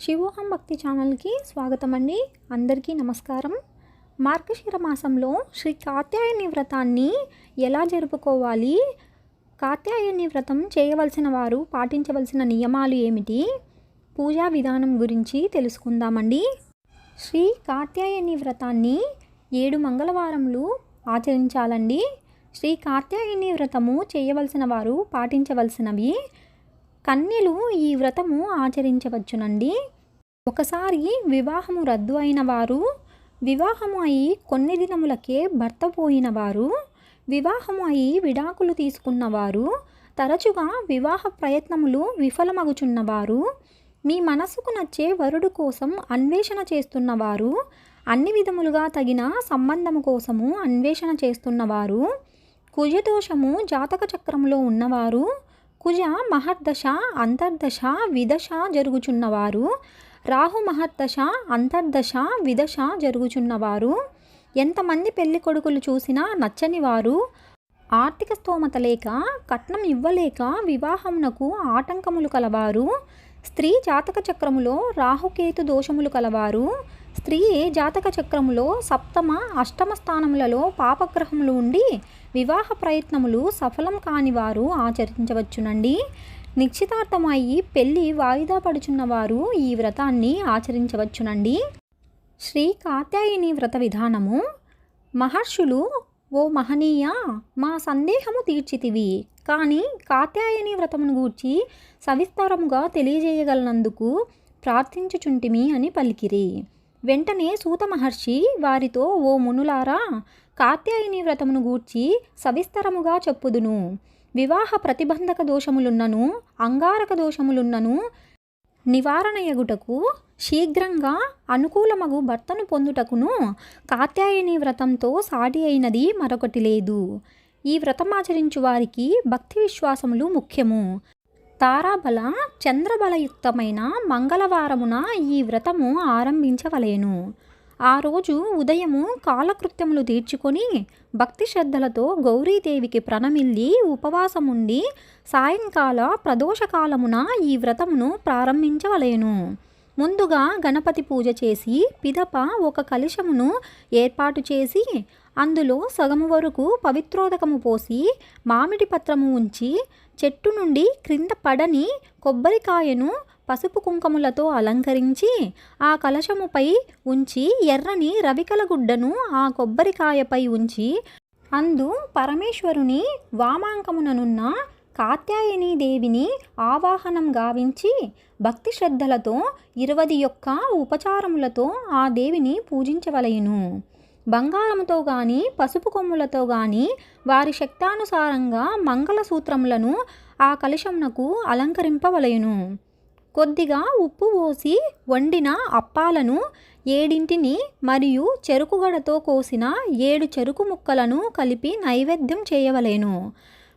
శివోహం భక్తి ఛానల్కి స్వాగతం అండి. అందరికీ నమస్కారం. మార్గశిర మాసంలో శ్రీ కాత్యాయని వ్రతాన్ని ఎలా జరుపుకోవాలి, కాత్యాయని వ్రతం చేయవలసిన వారు పాటించవలసిన నియమాలు ఏమిటి, పూజా విధానం గురించి తెలుసుకుందామండి. శ్రీ కాత్యాయని వ్రతాన్ని 7 మంగళవారములు ఆచరించాలండి. శ్రీ కాత్యాయని వ్రతము చేయవలసిన వారు పాటించవలసినవి: కన్యలు ఈ వ్రతము ఆచరించవచ్చునండి. ఒకసారి వివాహము రద్దు అయిన వారు, వివాహము అయి కొన్ని దినములకే భర్త పోయిన వారు, వివాహము అయి విడాకులు తీసుకున్నవారు, తరచుగా వివాహ ప్రయత్నములు విఫలమగుచున్నవారు, మీ మనసుకు నచ్చే వరుడు కోసం అన్వేషణ చేస్తున్నవారు, అన్ని విధములుగా తగిన సంబంధము కోసము అన్వేషణ చేస్తున్నవారు, కుజదోషము జాతక చక్రములో ఉన్నవారు, కుజ మహర్దశ అంతర్దశ విదశ జరుగుచున్నవారు, రాహు మహర్దశ అంతర్దశ విదశ జరుగుచున్నవారు, ఎంతమంది పెళ్లి కొడుకులు చూసినా నచ్చని వారు, ఆర్థిక స్తోమత లేక కట్నం ఇవ్వలేక వివాహమునకు ఆటంకములు కలవారు, స్త్రీ జాతక చక్రములో రాహుకేతు దోషములు కలవారు, స్త్రీ జాతక చక్రములో సప్తమ అష్టమ స్థానములలో పాపగ్రహములు ఉండి వివాహ ప్రయత్నములు సఫలం కాని వారు ఆచరించవచ్చునండి. నిశ్చితార్థమయ్యి పెళ్లి వాయిదా పడుచున్నవారు ఈ వ్రతాన్ని ఆచరించవచ్చునండి. శ్రీ కాత్యాయని వ్రత విధానము: మహర్షులు, ఓ మహనీయ, మా సందేహము తీర్చితివి, కానీ కాత్యాయని వ్రతమును గూర్చి సవిస్తరముగా తెలియజేయగలనందుకు ప్రార్థించుచుంటిమి అని పలికిరి. వెంటనే సూత మహర్షి వారితో, ఓ మునులారా, కాత్యాయని వ్రతమును గూర్చి సవిస్తరముగా చెప్పుదును. వివాహ ప్రతిబంధక దోషములున్నను, అంగారక దోషములున్నను నివారణయగుటకు, శీఘ్రంగా అనుకూలమగు భర్తను పొందుటకును కాత్యాయని వ్రతంతో సాటి అయినది మరొకటి లేదు. ఈ వ్రతమాచరించు వారికి భక్తి విశ్వాసములు ముఖ్యము. తారాబల చంద్రబలయుక్తమైన మంగళవారమున ఈ వ్రతము ఆరంభించవలెను. ఆ రోజు ఉదయము కాలకృత్యములు తీర్చుకొని భక్తి శ్రద్ధలతో గౌరీదేవికి ప్రణమిల్లి ఉపవాసముండి సాయంకాల ప్రదోషకాలమున ఈ వ్రతమును ప్రారంభించవలెను. ముందుగా గణపతి పూజ చేసి పిదప ఒక కలశమును ఏర్పాటు చేసి అందులో సగము వరకు పవిత్రోదకము పోసి మామిడి పత్రము ఉంచి చెట్టు నుండి క్రింద పడని కొబ్బరికాయను పసుపు కుంకుమలతో అలంకరించి ఆ కలశముపై ఉంచి ఎర్రని రవికల గుడ్డను ఆ కొబ్బరికాయపై ఉంచి అందు పరమేశ్వరుని వామాంకముననున్న కాత్యాయని దేవిని ఆవాహనం గావించి భక్తి శ్రద్ధలతో 21 ఉపచారములతో ఆ దేవిని పూజించవలెను. బంగారముతో గాని పసుపు కొమ్ములతో గాని వారి శక్తానుసారంగా మంగళసూత్రములను ఆ కలశమునకు అలంకరింపవలెను. కొద్దిగా ఉప్పు పోసి వండిన అప్పాలను 7 మరియు చెరుకుగడతో కోసిన 7 చెరుకు ముక్కలను కలిపి నైవేద్యం చేయవలెను.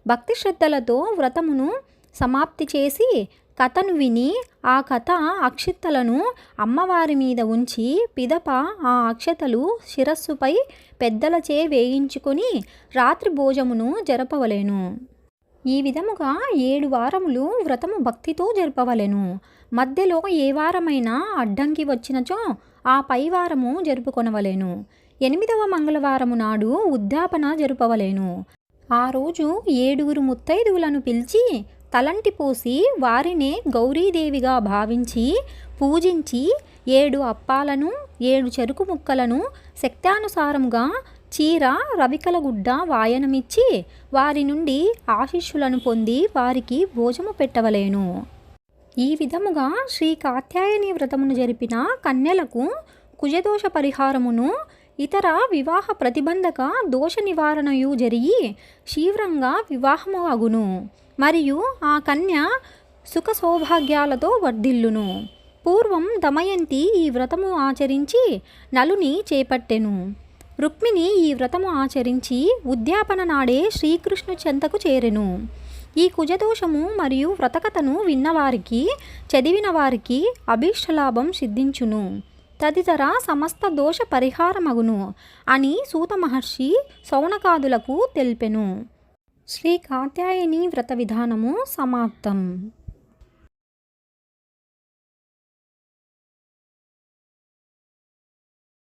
భక్తి శ్రద్ధలతో వ్రతమును సమాప్తి చేసి కథను విని ఆ కథ అక్షింతలను అమ్మవారి మీద ఉంచి పిదప ఆ అక్షతలు శిరస్సుపై పెద్దలచే వేయించుకొని రాత్రి భోజమును జరపవలెను. ఈ విధముగా 7 వారములు వ్రతము భక్తితో జరపవలెను. మధ్యలో ఏ వారమైనా అడ్డంకి వచ్చినచో ఆ పై వారము జరుపుకొనవలెను. 8వ మంగళవారము నాడు ఉద్యాపన జరుపవలెను. ఆ రోజు 7 ముత్తైదువులను పిలిచి తలంటి పోసి వారినే గౌరీదేవిగా భావించి పూజించి 7 అప్పాలను 7 చెరుకు ముక్కలను శక్తానుసారముగా చీర రవికల గుడ్డ వాయనమిచ్చి వారి నుండి ఆశీస్సులను పొంది వారికి భోజము పెట్టవలెను. ఈ విధముగా శ్రీ కాత్యాయని వ్రతమును జరిపిన కన్యలకు కుజదోష పరిహారమును ఇతర వివాహ ప్రతిబంధక దోష నివారణయు జరిగి శీఘ్రంగా వివాహము అగును. మరియు ఆ కన్య సుఖ సౌభాగ్యాలతో వర్ధిల్లును. పూర్వం దమయంతి ఈ వ్రతము ఆచరించి నలుని చేపట్టెను. రుక్మిణి ఈ వ్రతము ఆచరించి ఉద్యాపన నాడే శ్రీకృష్ణు చెంతకు చేరెను. ఈ కుజదోషము మరియు వ్రతకథను విన్నవారికి చదివిన వారికి అభీష్టలాభం సిద్ధించును, తదితర సమస్త దోష పరిహారమగును అని సూత మహర్షి శౌనకాదులకు తెలిపెను. శ్రీ కాత్యాయని వ్రత విధానము సమాప్తం.